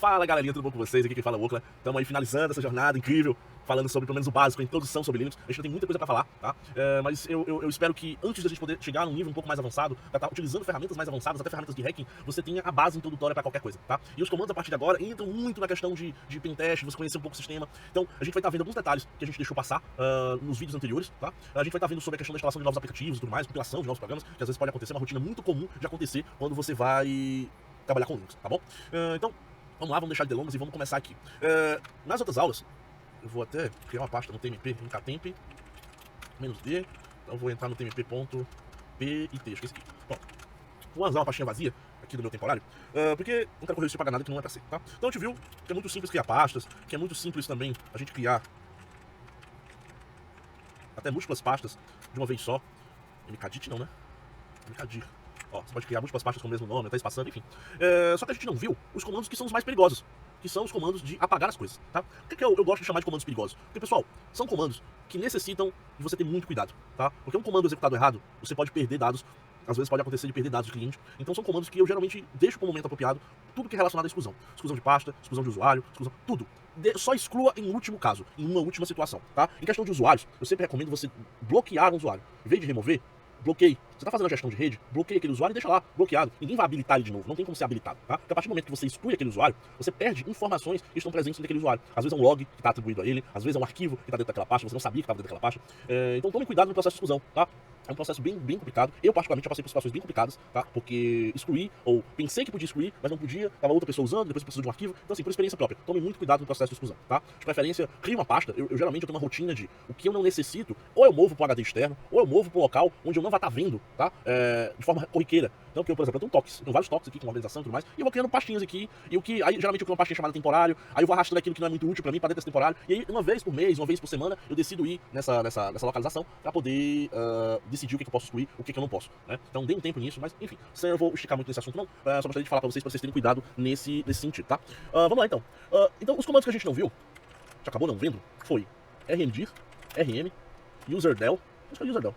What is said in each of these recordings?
Fala galerinha, tudo bom com vocês? Aqui quem fala é o Okla. Estamos aí finalizando essa jornada incrível, falando sobre pelo menos o básico, a introdução sobre Linux. A gente tem muita coisa pra falar, tá? Mas eu espero que antes da gente poder chegar num nível um pouco mais avançado, pra estar utilizando ferramentas mais avançadas, até ferramentas de hacking, você tenha a base introdutória pra qualquer coisa, tá? E os comandos a partir de agora entram muito na questão de pentest, você conhecer um pouco o sistema. Então a gente vai estar vendo alguns detalhes que a gente deixou passar nos vídeos anteriores, tá? A gente vai estar vendo sobre a questão da instalação de novos aplicativos e tudo mais, compilação de novos programas, que às vezes pode acontecer, uma rotina muito comum de acontecer quando você vai trabalhar com Linux, tá bom? Então, vamos lá, vamos deixar de delongas e vamos começar aqui. Nas outras aulas, eu vou até criar uma pasta no tmp, mktemp, -d, então eu vou entrar no tmp.pit, esqueci aqui. Bom, vou usar uma pastinha vazia aqui do meu temporário, porque não quero correr isso pra nada que não é pra ser, tá? Então a gente viu que é muito simples criar pastas, que é muito simples também a gente criar até múltiplas pastas de uma vez só. Mkdit não, né? Mkdir. Ó, você pode criar múltiplas pastas com o mesmo nome, até espaçando, enfim. Só que a gente não viu os comandos que são os mais perigosos, que são os comandos de apagar as coisas, tá? Por que eu gosto de chamar de comandos perigosos? Porque, pessoal, são comandos que necessitam de você ter muito cuidado, tá? Porque um comando executado errado, você pode perder dados, às vezes pode acontecer de perder dados do cliente. Então são comandos que eu geralmente deixo para o momento apropriado, tudo que é relacionado à exclusão. Exclusão de pasta, exclusão de usuário, exclusão, tudo. Só exclua em último caso, em uma última situação, tá? Em questão de usuários, eu sempre recomendo você bloquear um usuário. Em vez de remover, bloqueie. Você está fazendo a gestão de rede, bloqueie aquele usuário e deixa lá, bloqueado. Ninguém vai habilitar ele de novo, não tem como ser habilitado, tá? Porque a partir do momento que você exclui aquele usuário, você perde informações que estão presentes naquele usuário. Às vezes é um log que está atribuído a ele, às vezes é um arquivo que está dentro daquela pasta, você não sabia que estava dentro daquela pasta. Então tome cuidado no processo de exclusão, tá? É um processo bem complicado. Eu, particularmente, já passei por situações bem complicadas, tá? Porque excluí, ou pensei que podia excluir, mas não podia, tava outra pessoa usando, depois precisou de um arquivo. Então, assim, por experiência própria, tome muito cuidado no processo de exclusão, tá? De preferência, crie uma pasta. Eu geralmente tenho uma rotina de o que eu não necessito, ou eu movo para o HD externo, ou eu movo para um local onde eu não vou estar vendo, tá? De forma corriqueira. Então, porque eu, por exemplo, eu tenho toques, eu tenho vários toques aqui com organização e tudo mais, e eu vou criando pastinhas aqui, e o que, aí geralmente eu crio uma pastinha chamada temporário, aí eu vou arrastando aquilo que não é muito útil pra mim pra dentro desse temporário, e aí uma vez por mês, uma vez por semana, eu decido ir nessa localização pra poder decidir o que eu posso excluir, o que eu não posso, né? Então dê um tempo nisso, mas enfim, sem eu vou esticar muito nesse assunto não, só gostaria de falar pra vocês terem cuidado nesse sentido, tá? Vamos lá então. Então os comandos que a gente não viu, a gente acabou não vendo, foi rmdir, rm, userdel, acho que é userdel.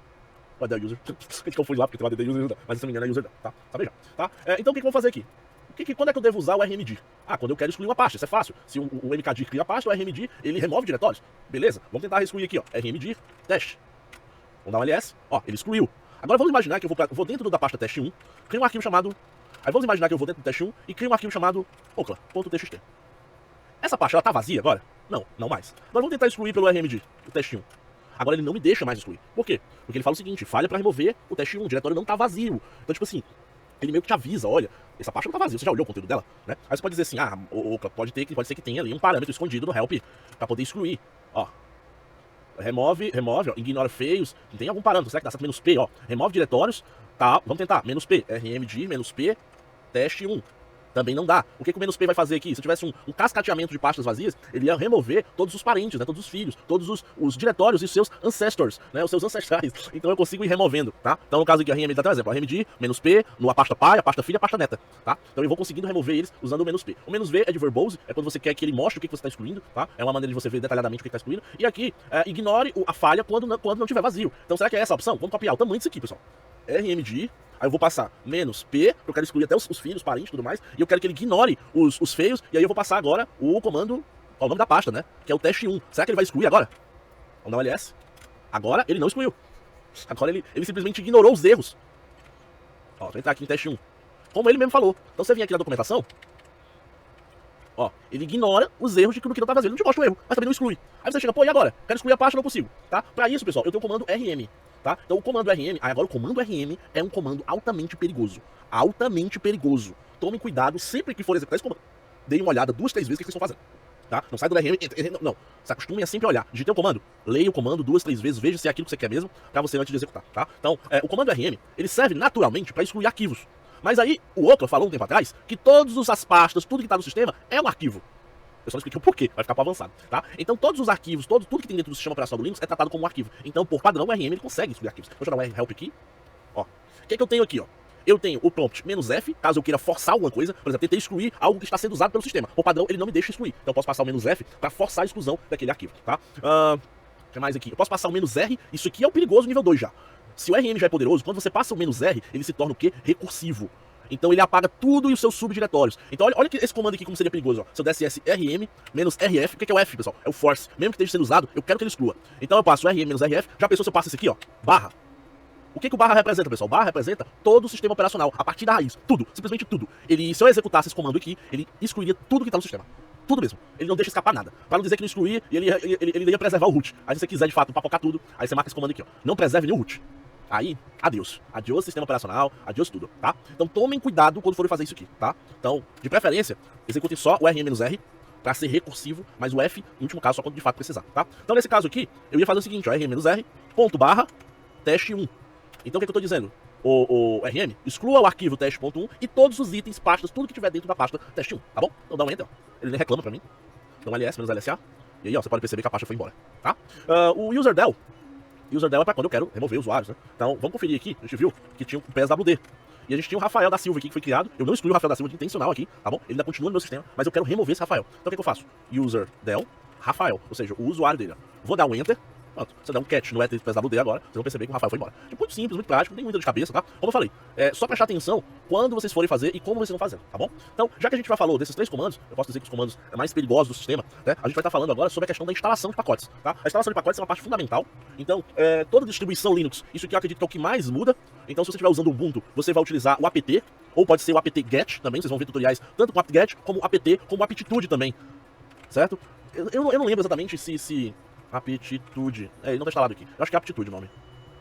Ou é del user, a gente confunde lá porque tem lá del user, mas se não me engano é userdel, tá? Sabe já, tá? Então o que eu vou fazer aqui? Quando é que eu devo usar o rmdir? Quando eu quero excluir uma pasta, isso é fácil. Se o mkdir cria a pasta, o rmdir, ele remove diretórios. Beleza, vamos tentar excluir aqui, ó, rmdir, teste. Vamos dar um ls, ó, ele excluiu. Agora vamos imaginar que eu vou dentro da pasta teste1, crio um arquivo chamado... Aí vamos imaginar que eu vou dentro do teste1 e crio um arquivo chamado okla.txt. Essa pasta, ela tá vazia agora? Não, não mais. Agora vamos tentar excluir pelo rmdir, o teste1. Agora ele não me deixa mais excluir. Por quê? Porque ele fala o seguinte, falha pra remover o teste1, o diretório não tá vazio. Então, tipo assim, ele meio que te avisa, olha, essa pasta não tá vazia, você já olhou o conteúdo dela, né? Aí você pode dizer assim, Okla, pode ser que tenha ali um parâmetro escondido no help pra poder excluir, ó. Remove, ó, ignora feios, não tem algum parâmetro, será que dá certo? -p, ó, remove diretórios, tá, vamos tentar, -p, rmdir, -p, teste1. Também não dá. O que o -p vai fazer aqui? Se eu tivesse um cascateamento de pastas vazias, ele ia remover todos os parentes, né, todos os filhos, todos os diretórios e os seus ancestors, né, os seus ancestrais. Então eu consigo ir removendo, tá? Então no caso aqui, a rmdir, dá um exemplo, a rmdir, -p, a pasta pai, a pasta filha, a pasta neta, tá? Então eu vou conseguindo remover eles usando o -p. O -v é de verbose, é quando você quer que ele mostre o que você está excluindo, tá? É uma maneira de você ver detalhadamente o que está excluindo. E aqui, ignore a falha quando não tiver vazio. Então será que é essa a opção? Vamos copiar o tamanho disso aqui, pessoal. rmdir, aí eu vou passar -p, eu quero excluir até os filhos, parentes e tudo mais, e eu quero que ele ignore os feios, e aí eu vou passar agora o comando, o nome da pasta, né, que é o teste1. Será que ele vai excluir agora? Vamos dar um ls. Agora ele não excluiu. Agora ele simplesmente ignorou os erros. Ó, vou entrar aqui em teste1. Como ele mesmo falou. Então você vem aqui na documentação, ó, ele ignora os erros do que não tá vazio. Ele não te mostra o erro, mas também não exclui. Aí você chega, pô, e agora? Quero excluir a pasta, não consigo, tá? Pra isso, pessoal, eu tenho o comando rm. Tá? Então o comando rm, agora o comando rm é um comando altamente perigoso. Altamente perigoso. Tome cuidado sempre que for executar esse comando. Dê uma olhada 2, 3 vezes o que vocês estão fazendo. Tá? Não sai do rm, não. Se acostume a sempre olhar. Digite o comando, leia o comando 2, 3 vezes, veja se é aquilo que você quer mesmo, pra você antes de executar. Tá? Então, o comando rm, ele serve naturalmente para excluir arquivos. Mas aí, o Okla falou um tempo atrás que todas as pastas, tudo que está no sistema é um arquivo. Eu só não expliquei o porquê, vai ficar para avançado, tá? Então todos os arquivos, tudo que tem dentro do sistema operacional do Linux é tratado como um arquivo. Então, por padrão, o RM ele consegue excluir arquivos. Deixa eu dar um help aqui. Ó, o que eu tenho aqui, ó? Eu tenho o prompt "-f", caso eu queira forçar alguma coisa, por exemplo, tentei excluir algo que está sendo usado pelo sistema. Por padrão, ele não me deixa excluir. Então eu posso passar o "-f" para forçar a exclusão daquele arquivo, tá? O que mais aqui? Eu posso passar o "-r", isso aqui é o perigoso nível 2 já. Se o RM já é poderoso, quando você passa o "-r", ele se torna o quê? Recursivo. Então ele apaga tudo e os seus subdiretórios. Então olha que esse comando aqui como seria perigoso, ó. Se eu desse rm menos rf, o que é o F, pessoal? É o force. Mesmo que esteja sendo usado, eu quero que ele exclua. Então eu passo rm menos rf, já pensou se eu passo esse aqui, ó, barra. O que o barra representa, pessoal? Barra representa todo o sistema operacional, a partir da raiz. Tudo, simplesmente tudo. Se eu executasse esse comando aqui, ele excluiria tudo que tá no sistema. Tudo mesmo. Ele não deixa escapar nada. Para não dizer que não excluir, ele ia preservar o root. Aí se você quiser, de fato, papocar tudo, aí você marca esse comando aqui, ó. Não preserve nenhum root. Aí, adeus. Adeus sistema operacional, adeus tudo, tá? Então tomem cuidado quando forem fazer isso aqui, tá? Então, de preferência, executem só o rm-r para ser recursivo, mas o F, no último caso, só quando de fato precisar, tá? Então nesse caso aqui, eu ia fazer o seguinte, ó, rm-r, ponto barra, teste 1. Então o que eu tô dizendo? O RM, exclua o arquivo teste.1 e todos os itens, pastas, tudo que tiver dentro da pasta teste1, tá bom? Então dá um enter, ó. Ele nem reclama pra mim. Então ls menos lsa. E aí, ó, você pode perceber que a pasta foi embora, tá? O userdel é pra quando eu quero remover usuários, né? Então, vamos conferir aqui, a gente viu que tinha um PSWD. E a gente tinha o Rafael da Silva aqui que foi criado. Eu não excluí o Rafael da Silva de intencional aqui, tá bom? Ele ainda continua no meu sistema, mas eu quero remover esse Rafael. Então o que eu faço? Userdel Rafael, ou seja, o usuário dele. Vou dar um enter. Pronto, você dá um catch no PSWD agora, vocês vão perceber que o Rafael foi embora. Tipo, muito simples, muito prático, não tem muita dor de cabeça, tá? Como eu falei, só prestar atenção quando vocês forem fazer e como vocês vão fazer, tá bom? Então, já que a gente já falou desses 3 comandos, eu posso dizer que os comandos mais perigosos do sistema, né? A gente vai estar falando agora sobre a questão da instalação de pacotes, tá? A instalação de pacotes é uma parte fundamental. Então, toda distribuição Linux, isso que eu acredito que é o que mais muda. Então, se você estiver usando o Ubuntu, você vai utilizar o apt, ou pode ser o apt-get também, vocês vão ver tutoriais tanto com o apt-get, como o apt, como o aptitude também, certo? Eu não lembro exatamente se aptitude. Ele não tá instalado aqui. Eu acho que é aptitude o nome.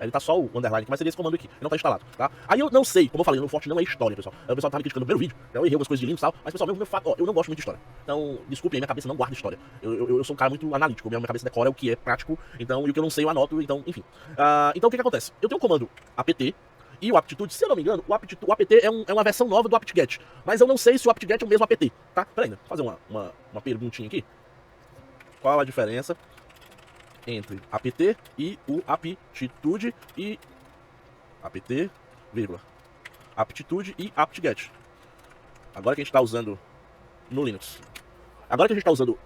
Ele tá só o underline, mas seria esse comando aqui. Ele não tá instalado, tá? Aí eu não sei, como eu falei, o meu forte não é história, pessoal. O pessoal tava me criticando no primeiro vídeo. Eu errei algumas coisas de Linux e tal. Mas, pessoal, meu fato, ó, eu não gosto muito de história. Então, desculpem aí, minha cabeça não guarda história. Eu sou um cara muito analítico. Minha cabeça decora o que é prático. Então, e o que eu não sei, eu anoto. Então, enfim. Então, o que acontece? Eu tenho um comando apt. E o aptitude, se eu não me engano, o apt é uma versão nova do apt-get. Mas eu não sei se o apt-get é o mesmo apt, tá? Pera aí, vou fazer uma perguntinha aqui. Qual a diferença entre apt e o aptitude e apt, vírgula, aptitude e apt-get? Agora que a gente está usando no Linux. Agora que a gente está usando,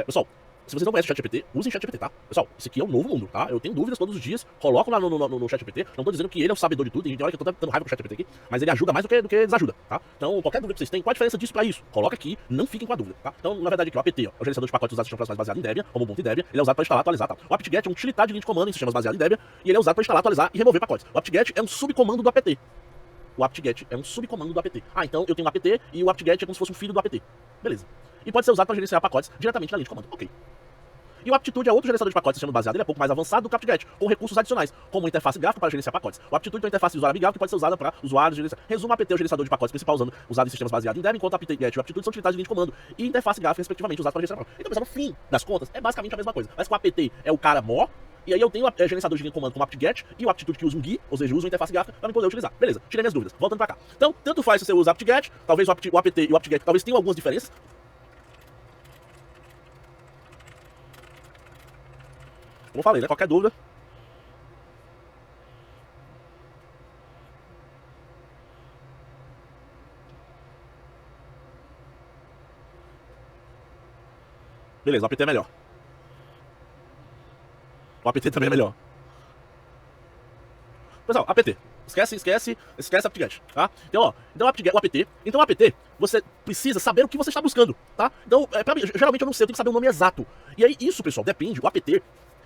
pessoal, se vocês não conhecem o ChatGPT, usem o ChatGPT, tá? Pessoal, isso aqui é um novo mundo, tá? Eu tenho dúvidas todos os dias, coloco lá no ChatGPT. Não tô dizendo que ele é o sabedor de tudo, tem hora que eu tô dando raiva com o ChatGPT aqui, mas ele ajuda mais do que desajuda, tá? Então, qualquer dúvida que vocês têm, qual a diferença disso pra isso? Coloca aqui, não fiquem com a dúvida, tá? Então, na verdade, aqui o apt, ó, é o gerenciador de pacotes usados em sistemas operacionais baseado em Debian, como o Ubuntu e Debian, ele é usado para instalar e atualizar, tá? O apt-get é um utilitário de linha de comando em sistemas baseados em Debian, e ele é usado para instalar, atualizar e remover pacotes. O apt-get é um subcomando do apt. O apt-get é um subcomando do apt. Então eu tenho o apt e o apt-get é como se fosse um filho do apt. Beleza. E pode ser usado para gerenciar pacotes diretamente na linha de comando. Ok. E o aptitude é outro gerenciador de pacotes sistema baseado, ele é pouco mais avançado do que o apt-get, com recursos adicionais, como uma interface gráfica para gerenciar pacotes. O aptitude tem uma interface de usuário amigável que pode ser usada para usuários gerenciar. Resumo, apt é o gerenciador de pacotes principal usado em sistemas baseados em Debian, enquanto o apt-get e o aptitude são utilitários de linha de comando e interface gráfica, respectivamente, usados para gerenciar pacotes. Então, pessoal, no fim das contas, é basicamente a mesma coisa. Mas com o apt é o cara mó, e aí eu tenho gerenciador de linha de comando como apt-get e o aptitude que usa um GUI, ou seja, usa uma interface gráfica para me poder utilizar. Beleza, tirei minhas dúvidas. Voltando para cá. Então, tanto faz se você usa apt-get, talvez o apt e o apt-get talvez tenham algumas diferenças. Como eu falei, né? Qualquer dúvida. Beleza, o apt é melhor. O apt também é melhor. Pessoal, apt. Esquece apt-get, tá? Então, ó, o apt. Então, o apt, você precisa saber o que você está buscando, tá? Então, geralmente eu não sei, eu tenho que saber o nome exato. E aí, isso, pessoal, depende. O apt,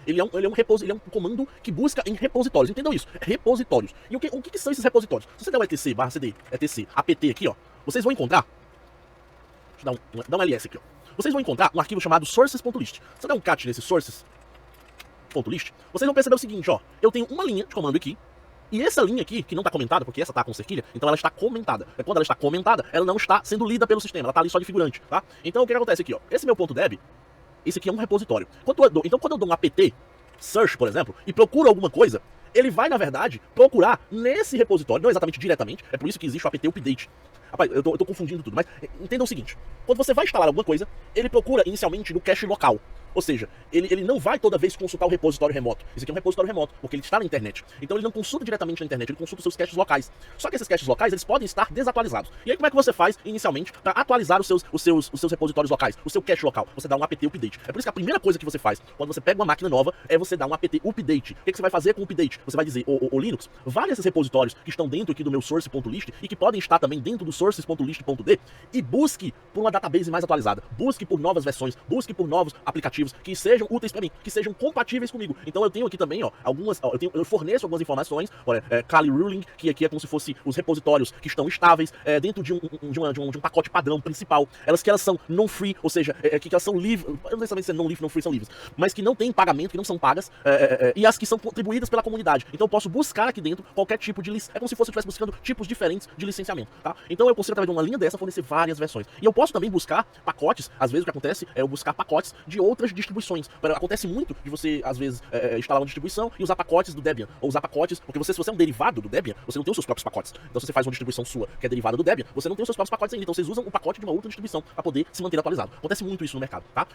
ele é um comando que busca em repositórios. Entendam isso? Repositórios. E o que são esses repositórios? Se você der um etc/cd, etc, apt aqui, ó, vocês vão encontrar. Deixa eu dar um ls aqui, ó. Vocês vão encontrar um arquivo chamado sources.list. Se você der um cat nesse sources.list, vocês vão perceber o seguinte, ó. Eu tenho uma linha de comando aqui. E essa linha aqui, que não está comentada, porque essa está com cerquilha, então ela está comentada. Quando ela está comentada, ela não está sendo lida pelo sistema, ela está ali só de figurante, tá? Então o que acontece aqui, ó? Esse meu ponto .deb, esse aqui é um repositório. Então quando eu dou um apt search, por exemplo, e procuro alguma coisa, ele vai, na verdade, procurar nesse repositório, não exatamente diretamente, é por isso que existe o apt update. Rapaz, eu tô confundindo tudo, mas entenda o seguinte, quando você vai instalar alguma coisa, ele procura inicialmente no cache local. Ou seja, ele não vai toda vez consultar o repositório remoto. Esse aqui é um repositório remoto, porque ele está na internet. Então ele não consulta diretamente na internet, ele consulta os seus caches locais. Só que esses caches locais, eles podem estar desatualizados. E aí como é que você faz, inicialmente, para atualizar os seus repositórios locais, o seu cache local? Você dá um apt update. É por isso que a primeira coisa que você faz, quando você pega uma máquina nova, é você dar um apt update. O que você vai fazer com o update? Você vai dizer, ô Linux, vale esses repositórios que estão dentro aqui do meu source.list e que podem estar também dentro do sources.list.d e busque por uma database mais atualizada. Busque por novas versões, busque por novos aplicativos que sejam úteis para mim, que sejam compatíveis comigo. Então eu tenho aqui também, ó, eu forneço algumas informações, olha, Kali Ruling, que aqui é como se fosse os repositórios que estão estáveis dentro de um pacote padrão principal. Elas são non-free, ou seja, que elas são livres, eu não sei se é non-free, non-free são livres, mas que não tem pagamento, que não são pagas, e as que são contribuídas pela comunidade. Então eu posso buscar aqui dentro qualquer tipo de licença. É como se fosse eu estivesse buscando tipos diferentes de licenciamento, tá? Então eu consigo, através de uma linha dessa, fornecer várias versões. E eu posso também buscar pacotes, às vezes o que acontece é eu buscar pacotes de outras distribuições. Acontece muito de você, às vezes, instalar uma distribuição e usar pacotes do Debian, ou usar pacotes, porque se você é um derivado do Debian, você não tem os seus próprios pacotes. Então se você faz uma distribuição sua que é derivada do Debian, você não tem os seus próprios pacotes ainda, então vocês usam o pacote de uma outra distribuição para poder se manter atualizado. Acontece muito isso no mercado, tá?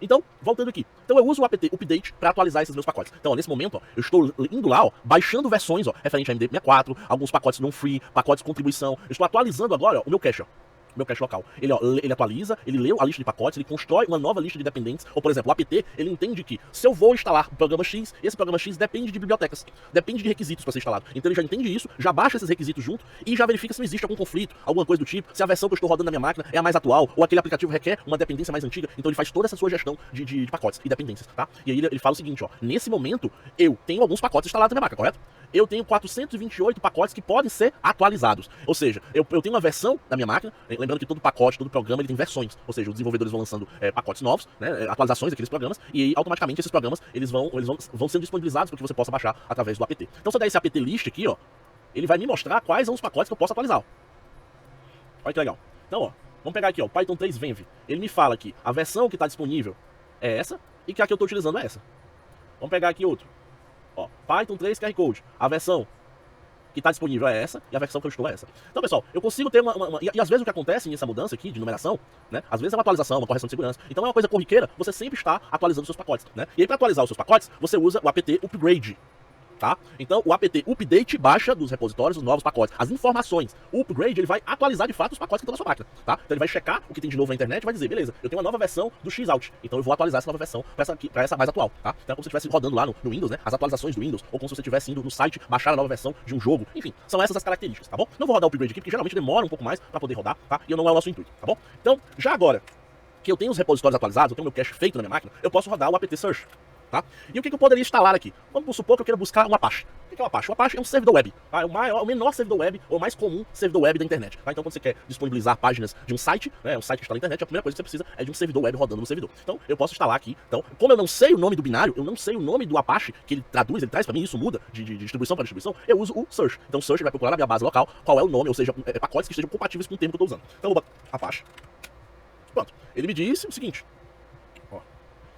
Então, voltando aqui. Então eu uso o apt update para atualizar esses meus pacotes. Então, ó, nesse momento, ó, eu estou indo lá, ó, baixando versões, ó, referente a MD64, alguns pacotes non-free, pacotes de contribuição. Eu estou atualizando agora, ó, o meu cache, ó. Meu cache local. Ele atualiza, ele lê a lista de pacotes, ele constrói uma nova lista de dependentes. Ou, por exemplo, o apt, ele entende que se eu vou instalar o programa X, esse programa X depende de bibliotecas, depende de requisitos para ser instalado. Então ele já entende isso, já baixa esses requisitos junto e já verifica se não existe algum conflito, alguma coisa do tipo, se a versão que eu estou rodando na minha máquina é a mais atual, ou aquele aplicativo requer uma dependência mais antiga. Então ele faz toda essa sua gestão de pacotes e dependências, tá? E aí ele fala o seguinte, ó, nesse momento eu tenho alguns pacotes instalados na minha máquina, correto? Eu tenho 428 pacotes que podem ser atualizados. Ou seja, eu tenho uma versão da minha máquina, lembrando que todo pacote, todo programa, ele tem versões. Ou seja, os desenvolvedores vão lançando pacotes novos, né, atualizações daqueles programas, e aí automaticamente esses programas eles vão sendo disponibilizados para que você possa baixar através do apt. Então se eu der esse apt list aqui, ó, ele vai me mostrar quais são os pacotes que eu posso atualizar. Ó. Olha que legal. Então, ó, vamos pegar aqui, ó, Python 3 Venv. Ele me fala que a versão que está disponível é essa, e que a que eu estou utilizando é essa. Vamos pegar aqui outro. Ó, Python 3 QR Code. A versão que está disponível é essa, e a versão que eu estou é essa. Então, pessoal, eu consigo ter E às vezes o que acontece nessa mudança aqui de numeração, né? Às vezes é uma atualização, uma correção de segurança. Então é uma coisa corriqueira, você sempre está atualizando seus pacotes, né? E aí, para atualizar os seus pacotes, você usa o apt upgrade. Tá? Então o apt update baixa dos repositórios os novos pacotes, as informações. O upgrade ele vai atualizar de fato os pacotes que estão na sua máquina, tá? Então ele vai checar o que tem de novo na internet e vai dizer, beleza, eu tenho uma nova versão do Xout, então eu vou atualizar essa nova versão para essa mais atual, tá? Então é como se você estivesse rodando lá no Windows, né? As atualizações do Windows, ou como se você estivesse indo no site baixar a nova versão de um jogo, enfim, são essas as características, tá bom? Não vou rodar o upgrade aqui porque geralmente demora um pouco mais para poder rodar, tá? E não é o nosso intuito, tá bom? Então, já agora que eu tenho os repositórios atualizados, eu tenho meu cache feito na minha máquina, eu posso rodar o apt search. Tá? E o que eu poderia instalar aqui? Vamos supor que eu queira buscar um Apache. O que é um Apache? O Apache é um servidor web. Tá? É o menor servidor web, ou o mais comum servidor web da internet. Tá? Então, quando você quer disponibilizar páginas de um site, né, um site que está na internet, a primeira coisa que você precisa é de um servidor web rodando no servidor. Então, eu posso instalar aqui. Então, como eu não sei o nome do binário, eu não sei o nome do Apache que ele traduz, ele traz para mim, isso muda de distribuição para distribuição, eu uso o search. Então, o search ele vai procurar na minha base local qual é o nome, ou seja, pacotes que estejam compatíveis com o termo que eu estou usando. Então, eu vou botar Apache. Pronto. Ele me disse o seguinte.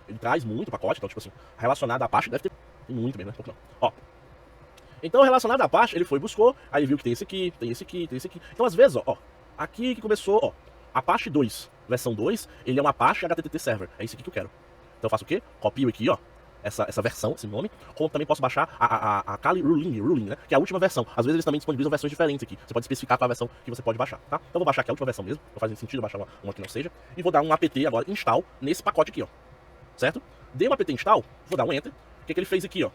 Ele traz muito pacote, então, tipo assim, relacionado à Apache deve ter muito mesmo, né? Pouco não. Ó. Então, relacionado à Apache, ele foi e buscou, aí ele viu que tem esse aqui, tem esse aqui, tem esse aqui. Então, às vezes, ó, aqui que começou, ó, Apache 2, versão 2, ele é um Apache HTTP Server. É isso aqui que eu quero. Então, eu faço o quê? Copio aqui, ó, essa versão, esse nome, como também posso baixar a Kali Ruling, né? Que é a última versão. Às vezes eles também disponibilizam versões diferentes aqui. Você pode especificar qual a versão que você pode baixar, tá? Então, eu vou baixar aqui a última versão mesmo, não faz sentido baixar uma que não seja. E vou dar um apt agora, install, nesse pacote aqui, ó. Certo? Dei um apt install, vou dar um enter. O que ele fez aqui, ó?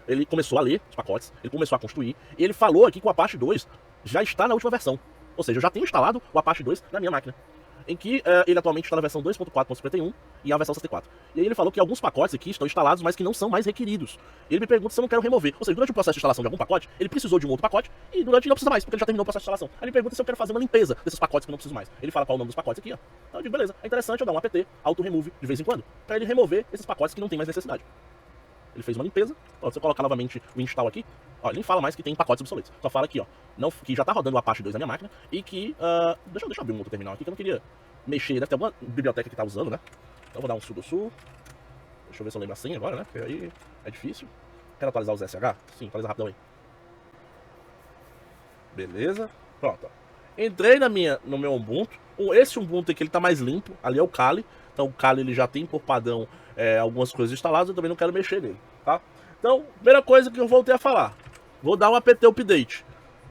Ele começou a ler os pacotes, ele começou a construir, e ele falou aqui que o Apache 2 já está na última versão. Ou seja, eu já tenho instalado o Apache 2 na minha máquina. Em que ele atualmente está na versão 2.4.51 e a versão 64. E aí ele falou que alguns pacotes aqui estão instalados, mas que não são mais requeridos. Ele me pergunta se eu não quero remover. Ou seja, durante o processo de instalação de algum pacote, ele precisou de um outro pacote e durante ele não precisa mais, porque ele já terminou o processo de instalação. Aí ele me pergunta se eu quero fazer uma limpeza desses pacotes que eu não preciso mais. Ele fala qual é o nome dos pacotes aqui, ó. Então eu digo, beleza, é interessante eu dar um apt auto-remove de vez em quando, para ele remover esses pacotes que não tem mais necessidade. Ele fez uma limpeza. Ó, se eu colocar novamente o install aqui, ó, ele nem fala mais que tem pacotes obsoletos. Só fala aqui, ó, que já tá rodando o Apache 2 na minha máquina e que... deixa eu abrir um outro terminal aqui que eu não queria mexer. Deve ter alguma biblioteca que tá usando, né? Então vou dar um sudo. Deixa eu ver se eu lembro a senha agora, né? Porque aí é difícil. Quero atualizar os SH? Sim, atualiza rapidão aí. Beleza. Pronto, ó. Entrei no meu Ubuntu. Esse Ubuntu aqui ele tá mais limpo, ali é o Kali. Então o Kali ele já tem por padrão algumas coisas instaladas, eu também não quero mexer nele, tá? Então, primeira coisa que eu voltei a falar, vou dar um apt update.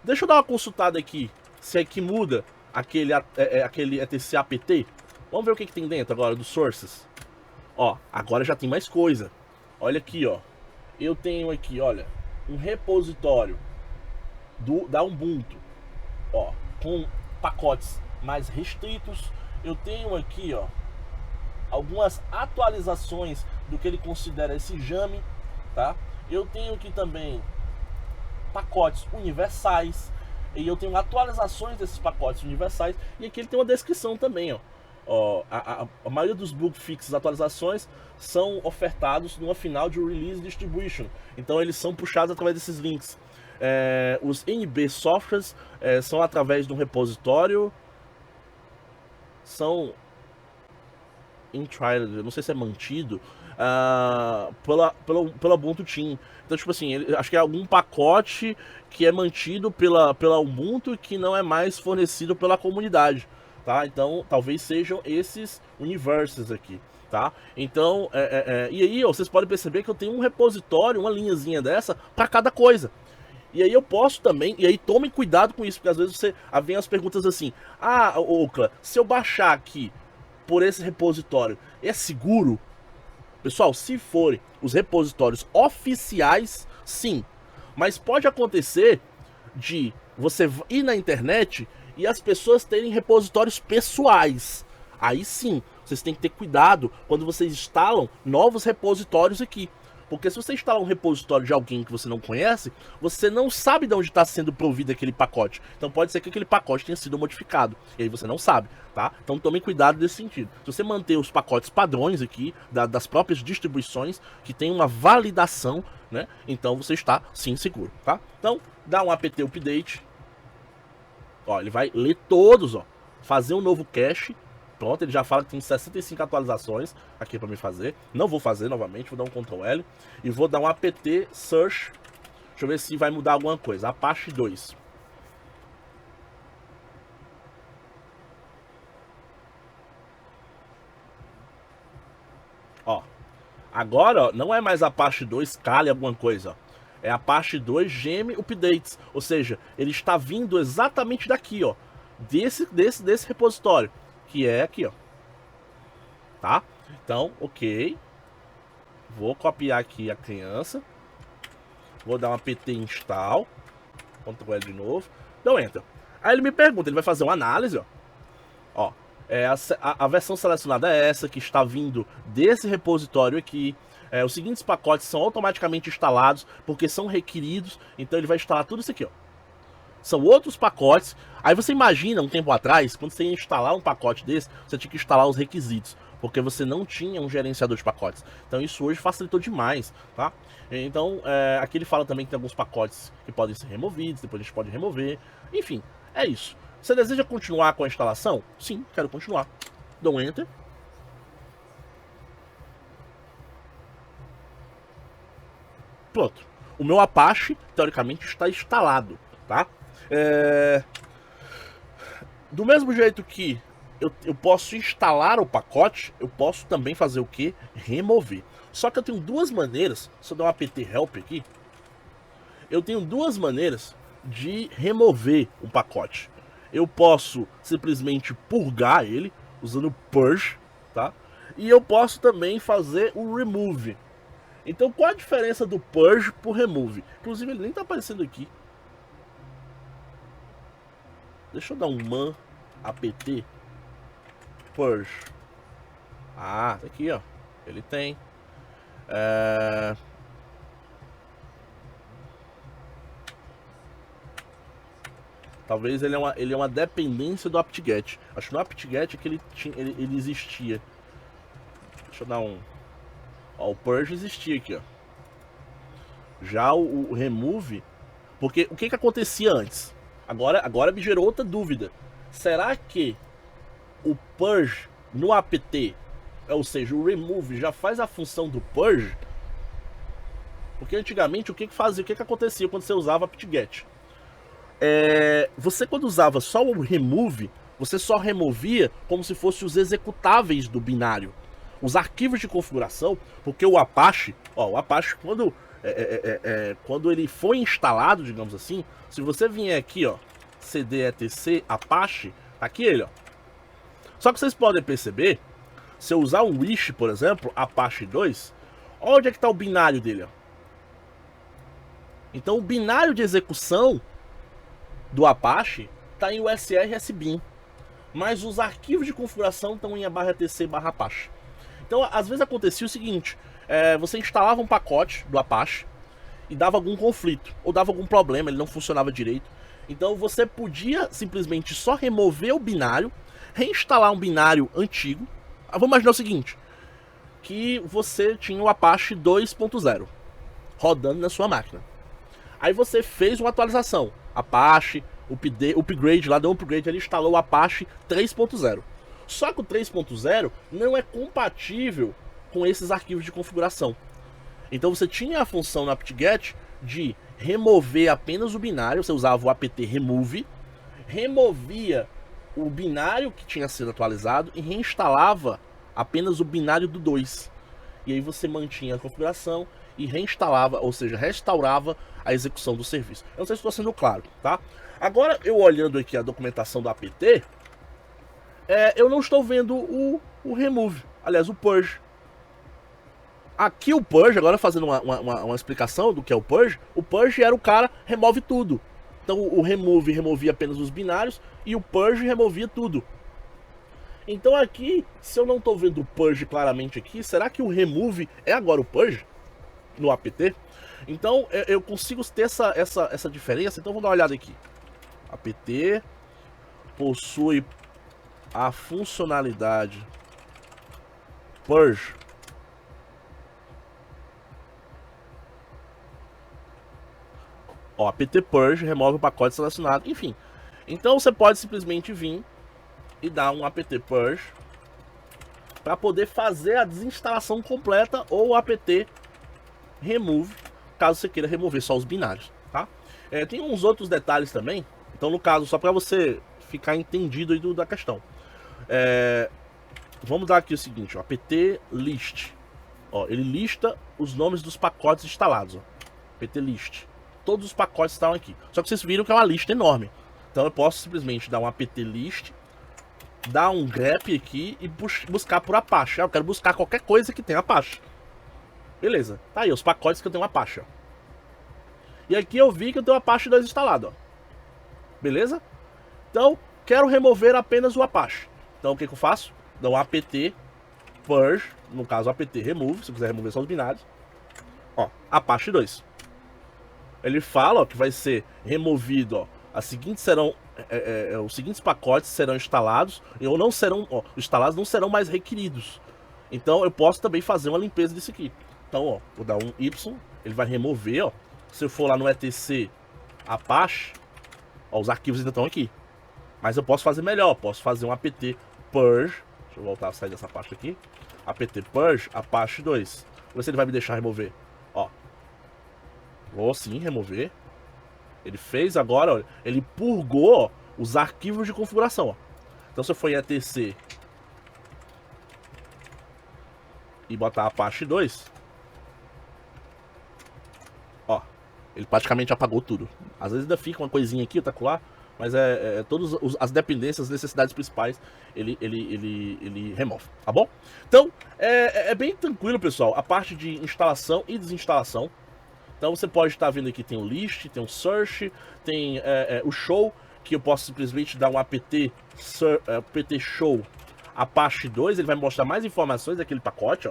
Deixa eu dar uma consultada aqui, se aqui muda aquele etc apt. Vamos ver o que tem dentro agora dos sources. Ó, agora já tem mais coisa. Olha aqui, ó. Eu tenho aqui, olha, um repositório da Ubuntu, ó, com pacotes mais restritos. Eu tenho aqui, ó, algumas atualizações do que ele considera esse Jame, tá? Eu tenho aqui também pacotes universais e eu tenho atualizações desses pacotes universais, e aqui ele tem uma descrição também, ó. A maioria dos bug fixes, atualizações são ofertados numa final de release distribution, então eles são puxados através desses links. Os NB softwares são através de um repositório, são não sei se é mantido pela Ubuntu Team. Então, tipo assim, acho que é algum pacote que é mantido pela Ubuntu que não é mais fornecido pela comunidade, tá? Então, talvez sejam esses universos aqui, tá? Então, e aí, ó, vocês podem perceber que eu tenho um repositório, uma linhazinha dessa para cada coisa. E aí eu posso também, e aí tomem cuidado com isso, porque às vezes vem as perguntas assim: ah, Ocla, se eu baixar aqui por esse repositório, é seguro? Pessoal, se forem os repositórios oficiais, sim. Mas pode acontecer de você ir na internet e as pessoas terem repositórios pessoais. Aí sim, vocês têm que ter cuidado quando vocês instalam novos repositórios aqui. Porque se você instalar um repositório de alguém que você não conhece, você não sabe de onde está sendo provido aquele pacote. Então pode ser que aquele pacote tenha sido modificado. E aí você não sabe, tá? Então tomem cuidado nesse sentido. Se você manter os pacotes padrões aqui, das próprias distribuições, que tem uma validação, né? Então você está sim seguro, tá? Então dá um apt update. Ó, ele vai ler todos, ó. Fazer um novo cache. Pronto, ele já fala que tem 65 atualizações aqui para me fazer. Não vou fazer novamente, vou dar um Ctrl L e vou dar um apt search. Deixa eu ver se vai mudar alguma coisa. Apache 2. Ó, agora ó, não é mais Apache 2 Kali alguma coisa, ó. É Apache 2 Gem Updates, ou seja, ele está vindo exatamente daqui, ó, desse repositório, que é aqui, ó, tá? Então, ok, vou copiar aqui a criança, vou dar um apt install, Ctrl L de novo, dou enter. Aí ele me pergunta, ele vai fazer uma análise, ó, a versão selecionada é essa, que está vindo desse repositório aqui. Os seguintes pacotes são automaticamente instalados porque são requeridos, então ele vai instalar tudo isso aqui, ó. São outros pacotes. Aí você imagina, um tempo atrás, quando você ia instalar um pacote desse, você tinha que instalar os requisitos, porque você não tinha um gerenciador de pacotes. Então isso hoje facilitou demais, tá? Então, aqui ele fala também que tem alguns pacotes que podem ser removidos, depois a gente pode remover. Enfim, é isso. Você deseja continuar com a instalação? Sim, quero continuar. Dou enter. Pronto. O meu Apache, teoricamente, está instalado, tá? Do mesmo jeito que eu posso instalar o pacote, eu posso também fazer o que? Remover. Só que eu tenho duas maneiras, se eu der um apt help aqui, eu tenho duas maneiras de remover o pacote. Eu posso simplesmente purgar ele, usando purge, tá? E eu posso também fazer o remove. Então qual a diferença do purge pro remove? Inclusive ele nem tá aparecendo aqui. Deixa eu dar um man apt purge. Ah, tá aqui, ó. Ele tem. Talvez ele é uma dependência do apt-get. Acho que no apt-get é que ele existia. Deixa eu dar um... Ó, o purge existia aqui, ó. Já o remove... Porque o que acontecia antes? Agora me gerou outra dúvida. Será que o purge no apt, ou seja, o remove, já faz a função do purge? Porque antigamente o que acontecia quando você usava apt-get? Você quando usava só o remove, Você só removia como se fossem os executáveis do binário. Os arquivos de configuração, porque o Apache, o Apache, quando ele foi instalado, digamos assim, se você vier aqui, cd etc Apache, tá aqui ele, Só que vocês podem perceber, se eu usar um wish, por exemplo, Apache 2, onde é que tá o binário dele, Então o binário de execução do Apache tá em usr-sbin, mas os arquivos de configuração estão em /etc/Apache. Então, às vezes acontecia o seguinte, você instalava um pacote do Apache e dava algum conflito, ou dava algum problema, ele não funcionava direito. Então você podia simplesmente só remover o binário, reinstalar um binário antigo. Vamos imaginar o seguinte, que você tinha o Apache 2.0 rodando na sua máquina. Aí você fez uma atualização, Apache, upgrade lá, deu um upgrade, ele instalou o Apache 3.0. Só que o 3.0 não é compatível com esses arquivos de configuração. Então você tinha a função no apt-get de remover apenas o binário, você usava o apt remove, removia o binário que tinha sido atualizado e reinstalava apenas o binário do 2. E aí você mantinha a configuração e reinstalava, ou seja, restaurava a execução do serviço. Eu não sei se estou sendo claro, tá? Agora, eu olhando aqui a documentação do apt, eu não estou vendo o remove, aliás, o purge. Aqui o purge, agora fazendo uma explicação do que é o purge era o cara remove tudo. Então o remove removia apenas os binários e o purge removia tudo. Então aqui, se eu não estou vendo o purge claramente aqui, será que o remove é agora o purge no apt? Então eu consigo ter essa diferença, então vamos dar uma olhada aqui. Apt possui a funcionalidade purge. Apt purge remove o pacote selecionado, enfim. Então você pode simplesmente vir e dar um apt purge para poder fazer a desinstalação completa, ou apt remove, caso você queira remover só os binários, tá? Tem uns outros detalhes também. Então, no caso, só para você ficar entendido aí da questão, vamos dar aqui o seguinte, apt list, ele lista os nomes dos pacotes instalados, apt list, todos os pacotes estão aqui, só que vocês viram que é uma lista enorme. Então eu posso simplesmente dar um apt list, dar um grep aqui e buscar por Apache. Eu quero buscar qualquer coisa que tenha Apache. Beleza, tá aí os pacotes que eu tenho Apache, E aqui eu vi que eu tenho Apache 2 instalado, Beleza? Então, quero remover apenas o Apache. Então, o que eu faço? Dou um apt purge, no caso apt remove, se eu quiser remover só os binários. Apache 2. Ele fala que vai ser removido, os seguintes pacotes serão instalados, ou não serão, instalados não serão mais requeridos. Então, eu posso também fazer uma limpeza disso aqui. Então, vou dar um Y, ele vai remover, se eu for lá no etc Apache, os arquivos ainda estão aqui. Mas eu posso fazer melhor, posso fazer um apt purge, deixa eu voltar a sair dessa parte aqui, apt purge Apache 2. Vou ver se ele vai me deixar remover. Vou sim remover. Ele fez agora, ele purgou os arquivos de configuração. Então se eu for em etc e botar Apache 2, ele praticamente apagou tudo. Às vezes ainda fica uma coisinha aqui, outra lá, mas todas as dependências, as necessidades principais, ele remove, tá bom? Então, é bem tranquilo, pessoal, a parte de instalação e desinstalação. Então você pode estar vendo aqui, tem o list, tem o search, tem o show, que eu posso simplesmente dar um apt show Apache 2, ele vai mostrar mais informações daquele pacote,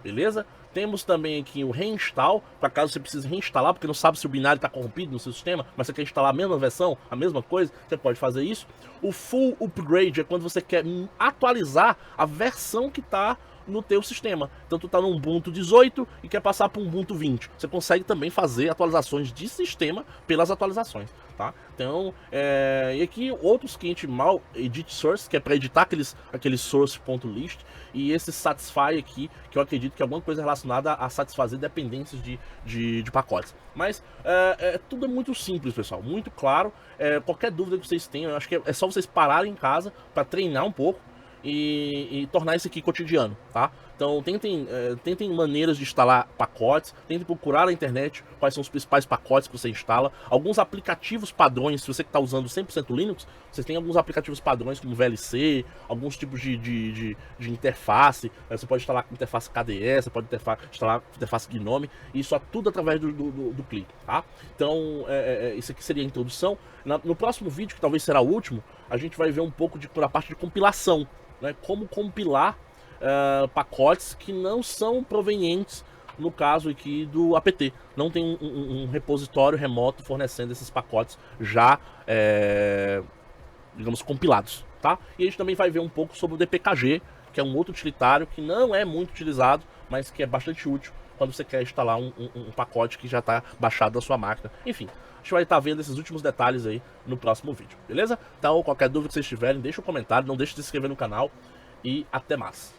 beleza? Temos também aqui o reinstall, para caso você precise reinstalar, porque não sabe se o binário está corrompido no seu sistema, mas você quer instalar a mesma versão, a mesma coisa, você pode fazer isso. O full upgrade é quando você quer atualizar a versão que está no teu sistema. Então tu tá no Ubuntu 18 e quer passar para o Ubuntu 20. Você consegue também fazer atualizações de sistema pelas atualizações, tá? Então, e aqui outros que a gente mal edit source, que é para editar aqueles source.list, e esse satisfy aqui, que eu acredito que é alguma coisa relacionada a satisfazer dependências de pacotes. Mas tudo é muito simples, pessoal, muito claro. Qualquer dúvida que vocês tenham, eu acho que é só vocês pararem em casa para treinar um pouco e tornar isso aqui cotidiano, tá? Então tentem maneiras de instalar pacotes, tentem procurar na internet quais são os principais pacotes que você instala, alguns aplicativos padrões. Se você que está usando 100% Linux, você tem alguns aplicativos padrões como VLC, alguns tipos de interface. Você pode instalar interface KDE, você pode instalar interface GNOME, e isso é tudo através do clique, tá? Então isso aqui seria a introdução. No próximo vídeo, que talvez será o último, a gente vai ver um pouco da parte de compilação, né? Como compilar pacotes que não são provenientes, no caso aqui do apt. Não tem um repositório remoto fornecendo esses pacotes já, digamos, compilados, tá? E a gente também vai ver um pouco sobre o dpkg, que é um outro utilitário que não é muito utilizado, mas que é bastante útil quando você quer instalar um pacote que já está baixado na sua máquina. Enfim, a gente vai estar vendo esses últimos detalhes aí no próximo vídeo, beleza? Então, qualquer dúvida que vocês tiverem, deixa um comentário, não deixe de se inscrever no canal e até mais.